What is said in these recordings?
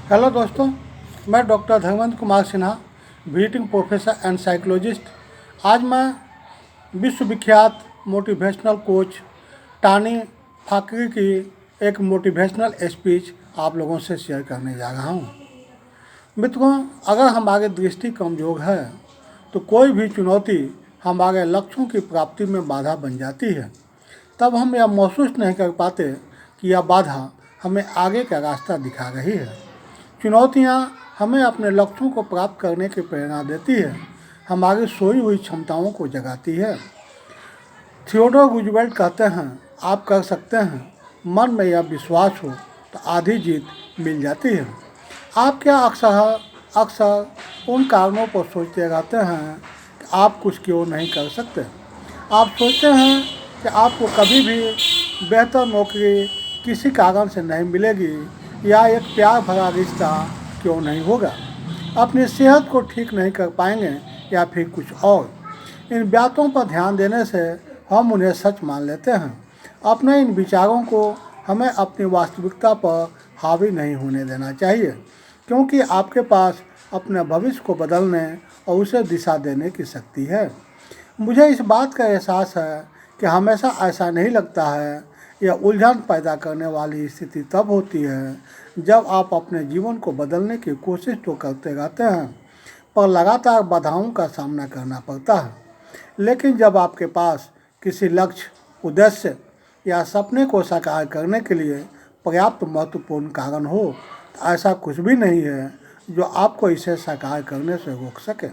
Hello दोस्तों, मैं doctor Dharmendra Kumar Sinha, visiting professor and psychologist. आज मैं विश्वविख्यात मोटिवेशनल कोच टानी फाकरी की एक मोटिवेशनल स्पीच आप लोगों से शेयर करने जा रहा हूँ। मित्रों, अगर हमारी दृष्टि कमज़ोर है तो कोई भी चुनौती हमारे लक्ष्यों की प्राप्ति में बाधा बन जाती है। तब हम यह महसूस नहीं कर पाते कि यह बाधा हमें आगे का रास्ता दिखा रही है। चुनौतियाँ हमें अपने लक्ष्यों को प्राप्त करने की प्रेरणा देती है, हमारी सोई हुई क्षमताओं को जगाती है। थियोडोर रूजवेल्ट कहते हैं, आप कर सकते हैं, मन में यह विश्वास हो तो आधी जीत मिल जाती है। आप क्या अक्सर उन कारणों पर सोचते रहते हैं कि आप कुछ क्यों नहीं कर सकते। आप सोचते हैं कि आपको कभी भी बेहतर नौकरी किसी कारण से नहीं मिलेगी या एक प्यार भरा रिश्ता क्यों नहीं होगा, अपनी सेहत को ठीक नहीं कर पाएंगे या फिर कुछ और। इन बातों पर ध्यान देने से हम उन्हें सच मान लेते हैं। अपने इन विचारों को हमें अपनी वास्तविकता पर हावी नहीं होने देना चाहिए, क्योंकि आपके पास अपने भविष्य को बदलने और उसे दिशा देने की शक्ति है। मुझे इस बात का एहसास है कि हमेशा ऐसा नहीं लगता है। यह उलझन पैदा करने वाली स्थिति तब होती है जब आप अपने जीवन को बदलने की कोशिश तो करते रहते हैं, पर लगातार बाधाओं का सामना करना पड़ता है। लेकिन जब आपके पास किसी लक्ष्य, उद्देश्य या सपने को साकार करने के लिए पर्याप्त महत्वपूर्ण कारण हो, तो ऐसा कुछ भी नहीं है जो आपको इसे साकार करने से रोक सके।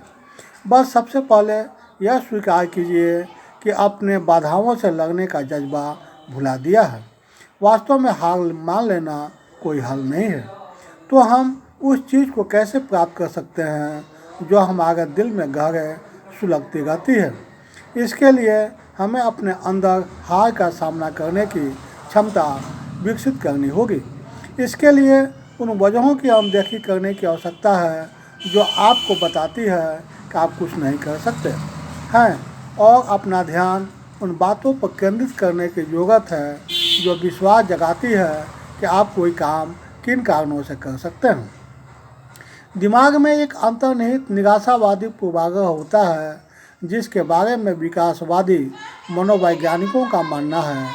बस सबसे पहले यह स्वीकार कीजिए कि अपने बाधाओं से लड़ने का जज्बा भुला दिया है। वास्तव में हार मान लेना कोई हल नहीं है। तो हम उस चीज़ को कैसे प्राप्त कर सकते हैं जो हमारे दिल में गहरे सुलगती रहती है। इसके लिए हमें अपने अंदर हार का सामना करने की क्षमता विकसित करनी होगी। इसके लिए उन वजहों की अनदेखी करने की आवश्यकता है जो आपको बताती है कि आप कुछ नहीं कर सकते हैं, और अपना ध्यान उन बातों पर केंद्रित करने की ज़रूरत है जो विश्वास जगाती है कि आप कोई काम किन कारणों से कर सकते हैं। दिमाग में एक अंतर्निहित निराशावादी पूर्वाग्रह होता है जिसके बारे में विकासवादी मनोवैज्ञानिकों का मानना है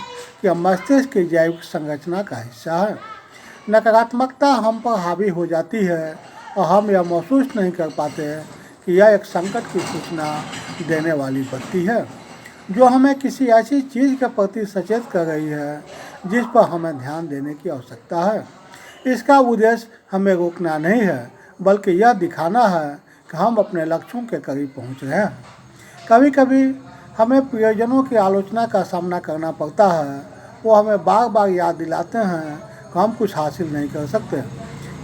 कि मस्तिष्क की जैविक संरचना का हिस्सा है। नकारात्मकता हम पर हावी हो जाती है और हम यह महसूस नहीं कर पाते कि यह एक संकट की सूचना देने वाली बत्ती है जो हमें किसी ऐसी चीज़ के प्रति सचेत कर रही है जिस पर हमें ध्यान देने की आवश्यकता है। इसका उद्देश्य हमें रोकना नहीं है, बल्कि यह दिखाना है कि हम अपने लक्ष्यों के करीब पहुंच रहे हैं। कभी कभी हमें प्रियजनों की आलोचना का सामना करना पड़ता है। वो हमें बार बार याद दिलाते हैं कि हम कुछ हासिल नहीं कर सकते,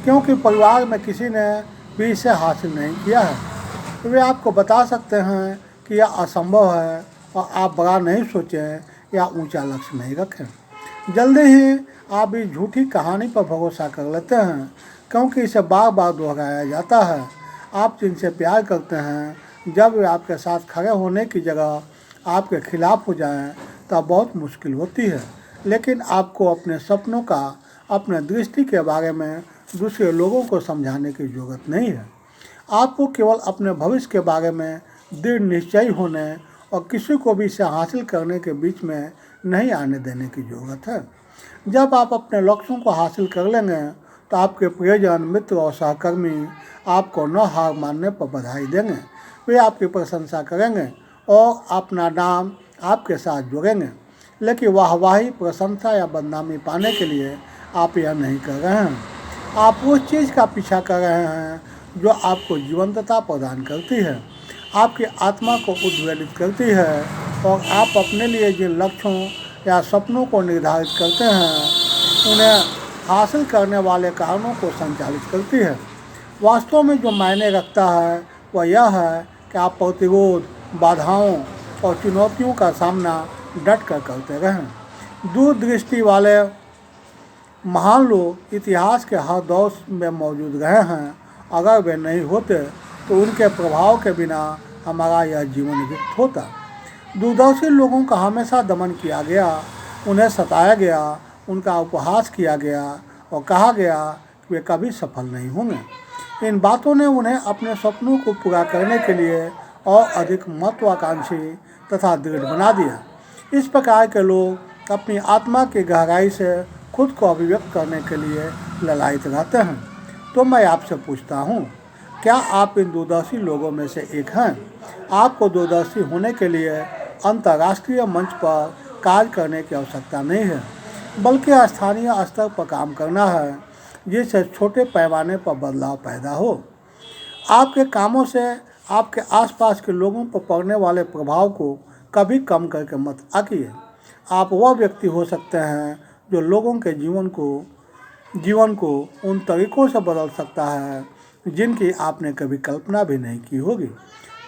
क्योंकि परिवार में किसी ने भी इसे हासिल नहीं किया है। वे आपको बता सकते हैं कि यह असंभव है और आप बड़ा नहीं सोचें या ऊंचा लक्ष्य नहीं रखें। जल्दी ही आप इस झूठी कहानी पर भरोसा कर लेते हैं, क्योंकि इसे बार बार दोहराया जाता है। आप जिनसे प्यार करते हैं, जब वे आपके साथ खड़े होने की जगह आपके खिलाफ हो जाएं, तब बहुत मुश्किल होती है। लेकिन आपको अपने सपनों का, अपने दृष्टि के बारे में दूसरे लोगों को समझाने की ज़रूरत नहीं है। आपको केवल अपने भविष्य के बारे में दृढ़ निश्चयी होने और किसी को भी इसे हासिल करने के बीच में नहीं आने देने की ज़रूरत है। जब आप अपने लक्ष्यों को हासिल कर लेंगे तो आपके प्रियजन, मित्र और सहकर्मी आपको न हार मानने पर बधाई देंगे। वे आपकी प्रशंसा करेंगे और अपना नाम आपके साथ जोड़ेंगे। लेकिन वाहवाही, प्रशंसा या बदनामी पाने के लिए आप यह नहीं कर रहे हैं। आप उस चीज़ का पीछा कर रहे हैं जो आपको जीवंतता प्रदान करती है, आपकी आत्मा को उद्वेलित करती है और आप अपने लिए जिन लक्ष्यों या सपनों को निर्धारित करते हैं उन्हें हासिल करने वाले कारणों को संचालित करती है। वास्तव में जो मायने रखता है वह यह है कि आप प्रतिरोध, बाधाओं और चुनौतियों का सामना डट कर करते रहें। दूरदृष्टि वाले महान लोग इतिहास के हर दौर में मौजूद रहे हैं। अगर वे नहीं होते तो उनके प्रभाव के बिना हमारा यह जीवन व्यक्त होता। दूरदर्शी लोगों का हमेशा दमन किया गया, उन्हें सताया गया, उनका उपहास किया गया और कहा गया वे कभी सफल नहीं होंगे। इन बातों ने उन्हें अपने सपनों को पूरा करने के लिए और अधिक महत्वाकांक्षी तथा दृढ़ बना दिया। इस प्रकार के लोग अपनी आत्मा की गहराई से खुद को अभिव्यक्त करने के लिए ललायित रहते हैं। तो मैं आपसे पूछता हूँ, क्या आप इन दूरदर्शी लोगों में से एक हैं? आपको दूरदर्शी होने के लिए अंतर्राष्ट्रीय मंच पर कार्य करने की आवश्यकता नहीं है, बल्कि स्थानीय स्तर पर काम करना है, जिससे छोटे पैमाने पर बदलाव पैदा हो। आपके कामों से आपके आसपास के लोगों पर पड़ने वाले प्रभाव को कभी कम करके मत आकिए। आप वह व्यक्ति हो सकते हैं जो लोगों के जीवन को उन तरीकों से बदल सकता है जिनकी आपने कभी कल्पना भी नहीं की होगी।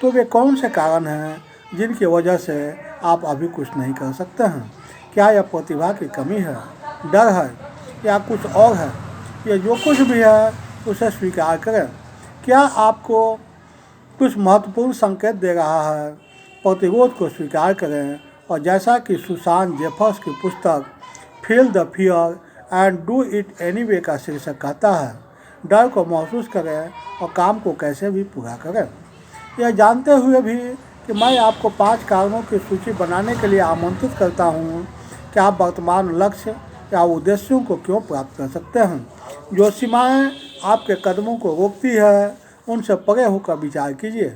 तो वे कौन से कारण हैं जिनकी वजह से आप अभी कुछ नहीं कर सकते हैं? क्या यह प्रतिभा की कमी है, डर है, या कुछ और है? यह जो कुछ भी है उसे स्वीकार करें। क्या आपको कुछ महत्वपूर्ण संकेत दे रहा है? प्रतिरोध को स्वीकार करें और जैसा कि सुसान जेफर्स की पुस्तक feel the fear and do it anyway का शीर्षक कहता है, डर को महसूस करें और काम को कैसे भी पूरा करें। यह जानते हुए भी कि मैं आपको 5 कारणों की सूची बनाने के लिए आमंत्रित करता हूँ कि आप वर्तमान लक्ष्य या उद्देश्यों को क्यों प्राप्त कर सकते हैं। जो सीमाएं आपके कदमों को रोकती है उनसे परे होकर विचार कीजिए।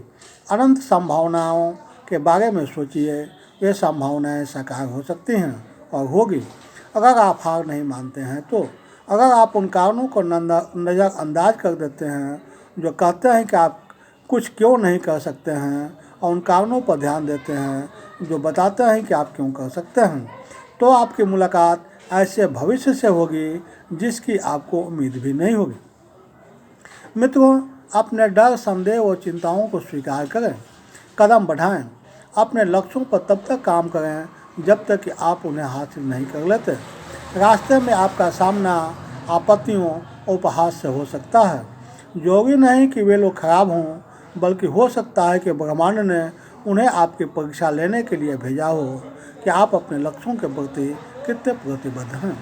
अनंत संभावनाओं के बारे में सोचिए। ये संभावनाएं साकार हो सकती हैं और होगी अगर आप हार नहीं मानते हैं। तो अगर आप उन कारणों को नज़रअंदाज कर देते हैं जो कहते हैं कि आप कुछ क्यों नहीं कर सकते हैं, और उन कारणों पर ध्यान देते हैं जो बताते हैं कि आप क्यों कर सकते हैं, तो आपकी मुलाकात ऐसे भविष्य से होगी जिसकी आपको उम्मीद भी नहीं होगी। मित्रों, अपने डर, संदेह और चिंताओं को स्वीकार करें, कदम बढ़ाएं। अपने लक्ष्यों पर तब तक काम करें जब तक कि आप उन्हें हासिल नहीं कर लेते। रास्ते में आपका सामना आपत्तियों और उपहास से हो सकता है। जरूरी नहीं कि वे लोग खराब हों, बल्कि हो सकता है कि ब्रह्मांड ने उन्हें आपकी परीक्षा लेने के लिए भेजा हो कि आप अपने लक्ष्यों के प्रति कितने प्रतिबद्ध हैं।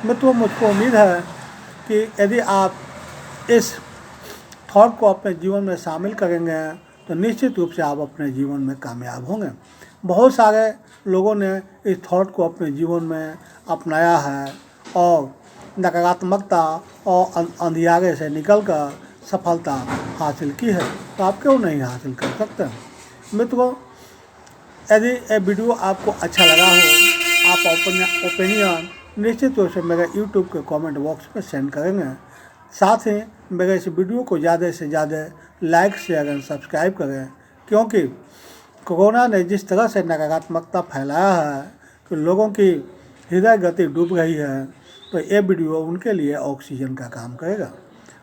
मित्रों, मुझको उम्मीद है कि यदि आप इस थॉट को अपने जीवन में शामिल करेंगे तो निश्चित रूप से आप अपने जीवन में कामयाब होंगे। बहुत सारे लोगों ने इस थॉट को अपने जीवन में अपनाया है और नकारात्मकता और अंधियारे से निकलकर सफलता हासिल की है। तो आप क्यों नहीं हासिल कर सकते? मित्रों, यदि ये वीडियो आपको अच्छा लगा हो, आप अपने ओपिनियन निश्चित रूप से मेरे YouTube के कमेंट बॉक्स में सेंड करेंगे। साथ ही मेरे इस वीडियो को ज़्यादा से ज़्यादा लाइक, शेयर एंड सब्सक्राइब करें, क्योंकि कोरोना ने जिस तरह से नकारात्मकता फैलाया है कि लोगों की हृदय गति डूब रही है, तो ये वीडियो उनके लिए ऑक्सीजन का काम करेगा।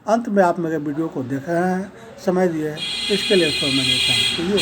अंत में आप मेरे वीडियो को देख रहे हैं, समय दिए इसके लिए थैंक यू।